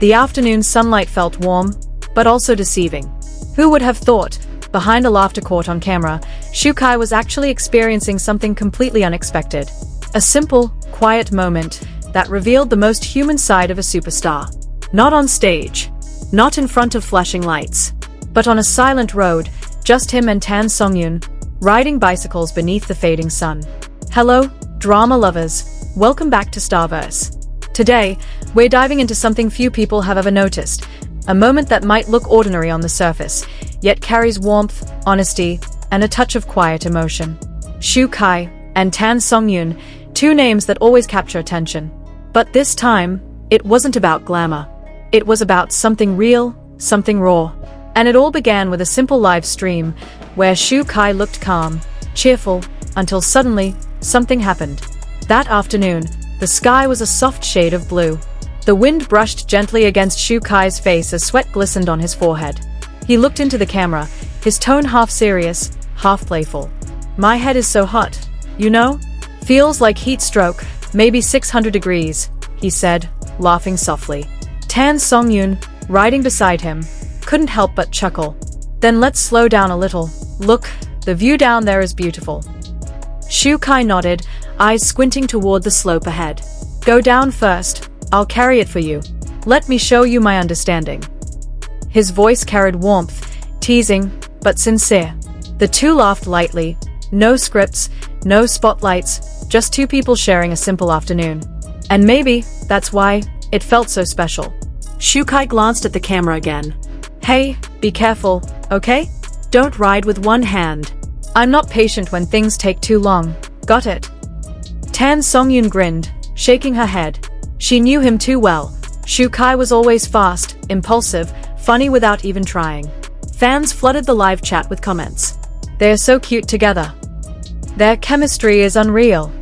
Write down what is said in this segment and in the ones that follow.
The afternoon sunlight felt warm, but also deceiving. Who would have thought, behind a laughter court on camera, Shukai was actually experiencing something completely unexpected. A simple, quiet moment that revealed the most human side of a superstar. Not on stage, not in front of flashing lights, but on a silent road, just him and Tan Songyun, riding bicycles beneath the fading sun. Hello, drama lovers. Welcome back to Starverse. Today, we're diving into something few people have ever noticed. A moment that might look ordinary on the surface, yet carries warmth, honesty, and a touch of quiet emotion. Shukai and Tan Songyun, two names that always capture attention. But this time, it wasn't about glamour. It was about something real, something raw. And it all began with a simple live stream, where Shukai looked calm, cheerful, until suddenly, something happened. That afternoon, the sky was a soft shade of blue. The wind brushed gently against Shukai's face as sweat glistened on his forehead. He looked into the camera, his tone half serious, half playful. My head is so hot, you know? Feels like heat stroke, maybe 600 degrees, he said, laughing softly. Tan Songyun, riding beside him, couldn't help but chuckle. Then let's slow down a little. Look, the view down there is beautiful. Shukai nodded, eyes squinting toward the slope ahead. Go down first, I'll carry it for you. Let me show you my understanding. His voice carried warmth, teasing, but sincere. The two laughed lightly. No scripts, no spotlights, just two people sharing a simple afternoon. And maybe that's why it felt so special. Shukai glanced at the camera again. Hey, be careful, okay? Don't ride with one hand. I'm not patient when things take too long. Got it? Tan Songyun grinned, shaking her head. She knew him too well. Shukai was always fast, impulsive, funny without even trying. Fans flooded the live chat with comments. They're so cute together. Their chemistry is unreal.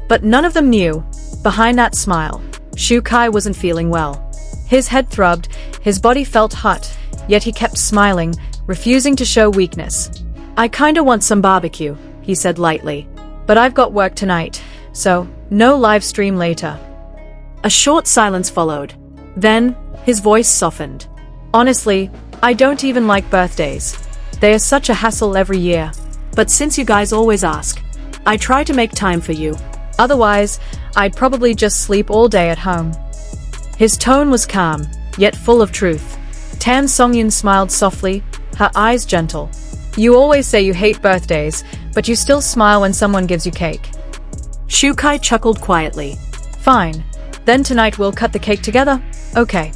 But none of them knew, behind that smile, Shukai wasn't feeling well. His head throbbed, his body felt hot, yet he kept smiling, refusing to show weakness. I kinda want some barbecue, he said lightly. But I've got work tonight, so no live stream later. A short silence followed. Then, his voice softened. Honestly, I don't even like birthdays. They are such a hassle every year. But since you guys always ask, I try to make time for you. Otherwise, I'd probably just sleep all day at home. His tone was calm, yet full of truth. Tan Songyun smiled softly, her eyes gentle. You always say you hate birthdays, but you still smile when someone gives you cake. Shukai chuckled quietly. Fine. Then tonight we'll cut the cake together? Okay.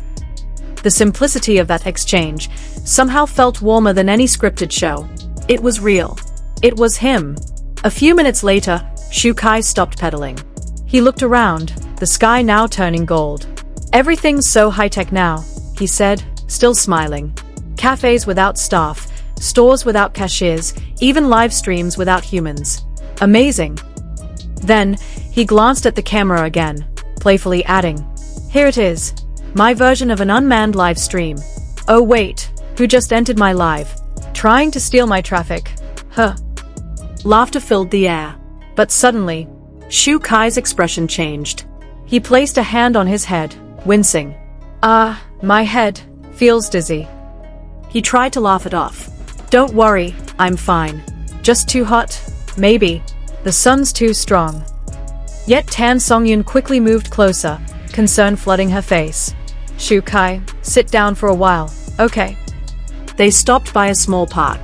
The simplicity of that exchange somehow felt warmer than any scripted show. It was real. It was him. A few minutes later, Shukai stopped pedaling. He looked around, the sky now turning gold. Everything's so high-tech now, he said, still smiling. Cafes without staff, stores without cashiers, even live streams without humans. Amazing. Then, he glanced at the camera again, playfully adding, Here it is. My version of an unmanned live stream. Oh wait, who just entered my live? Trying to steal my traffic. Huh. Laughter filled the air. But suddenly, Shukai's expression changed. He placed a hand on his head, wincing. My head feels dizzy. He tried to laugh it off. Don't worry, I'm fine. Just too hot, maybe. The sun's too strong. Yet Tan Songyun quickly moved closer, concern flooding her face. Shukai, sit down for a while, okay? They stopped by a small park.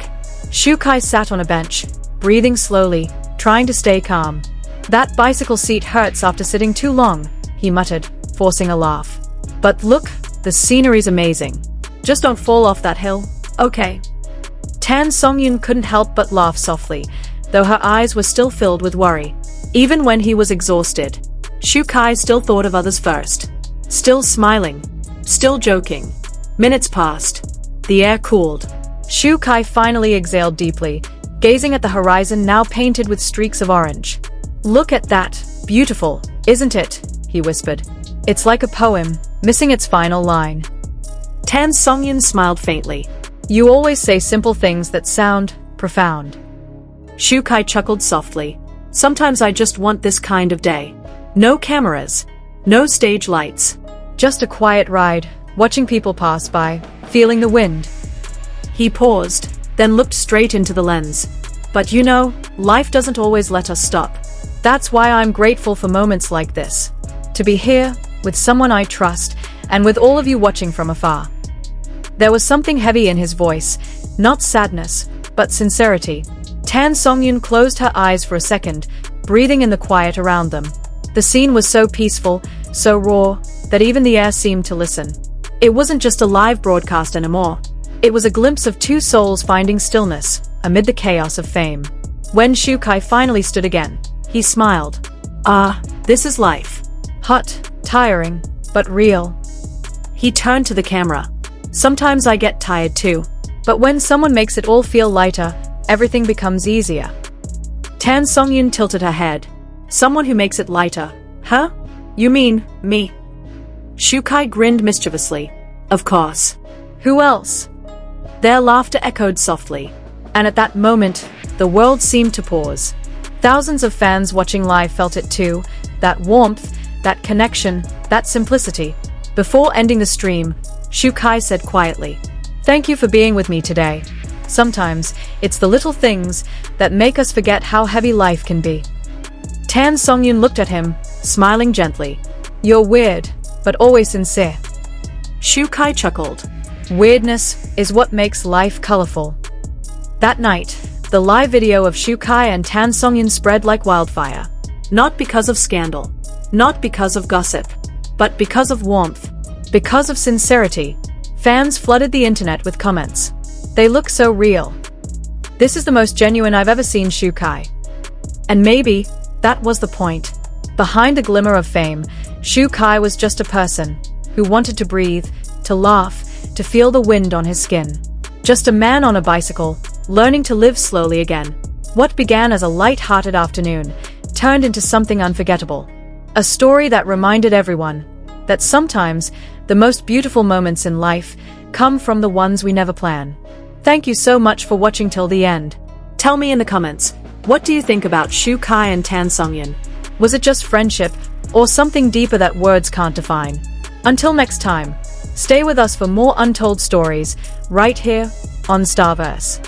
Shukai sat on a bench, breathing slowly, trying to stay calm. That bicycle seat hurts after sitting too long, he muttered, forcing a laugh. But look, the scenery's amazing. Just don't fall off that hill, okay? Tan Songyun couldn't help but laugh softly, though her eyes were still filled with worry. Even when he was exhausted, Shukai still thought of others first. Still smiling. Still joking. Minutes passed. The air cooled. Shukai finally exhaled deeply, gazing at the horizon now painted with streaks of orange. Look at that. Beautiful, isn't it? He whispered. It's like a poem, missing its final line. Tan Songyun smiled faintly. You always say simple things that sound profound. Shukai chuckled softly. Sometimes I just want this kind of day. No cameras. No stage lights. Just a quiet ride, watching people pass by, feeling the wind. He paused, then looked straight into the lens. But you know, life doesn't always let us stop. That's why I'm grateful for moments like this. To be here, with someone I trust, and with all of you watching from afar. There was something heavy in his voice, not sadness, but sincerity. Songyun closed her eyes for a second, breathing in the quiet around them. The scene was so peaceful, so raw, that even the air seemed to listen. It wasn't just a live broadcast anymore. It was a glimpse of two souls finding stillness, amid the chaos of fame. When Shukai finally stood again, he smiled. Ah, this is life. Hot, tiring, but real. He turned to the camera. Sometimes I get tired too. But when someone makes it all feel lighter, everything becomes easier. Songyun tilted her head. Someone who makes it lighter. Huh? You mean, me? Shukai grinned mischievously. Of course. Who else? Their laughter echoed softly. And at that moment, the world seemed to pause. Thousands of fans watching live felt it too. That warmth, that connection, that simplicity. Before ending the stream, Shukai said quietly, "Thank you for being with me today. Sometimes, it's the little things that make us forget how heavy life can be." Songyun looked at him, smiling gently. "You're weird, but always sincere." Shukai chuckled. Weirdness is what makes life colorful. That night, the live video of Shukai and Songyun spread like wildfire. Not because of scandal, not because of gossip, but because of warmth, because of sincerity. Fans flooded the internet with comments. They look so real. This is the most genuine I've ever seen Shukai. And maybe, that was the point. Behind the glimmer of fame, Shukai was just a person who wanted to breathe, to laugh, to feel the wind on his skin. Just a man on a bicycle, learning to live slowly again. What began as a light-hearted afternoon turned into something unforgettable. A story that reminded everyone that sometimes the most beautiful moments in life come from the ones we never plan. Thank you so much for watching till the end. Tell me in the comments, what do you think about Shukai and Songyun? Was it just friendship, or something deeper that words can't define? Until next time, stay with us for more untold stories, right here on Starverse.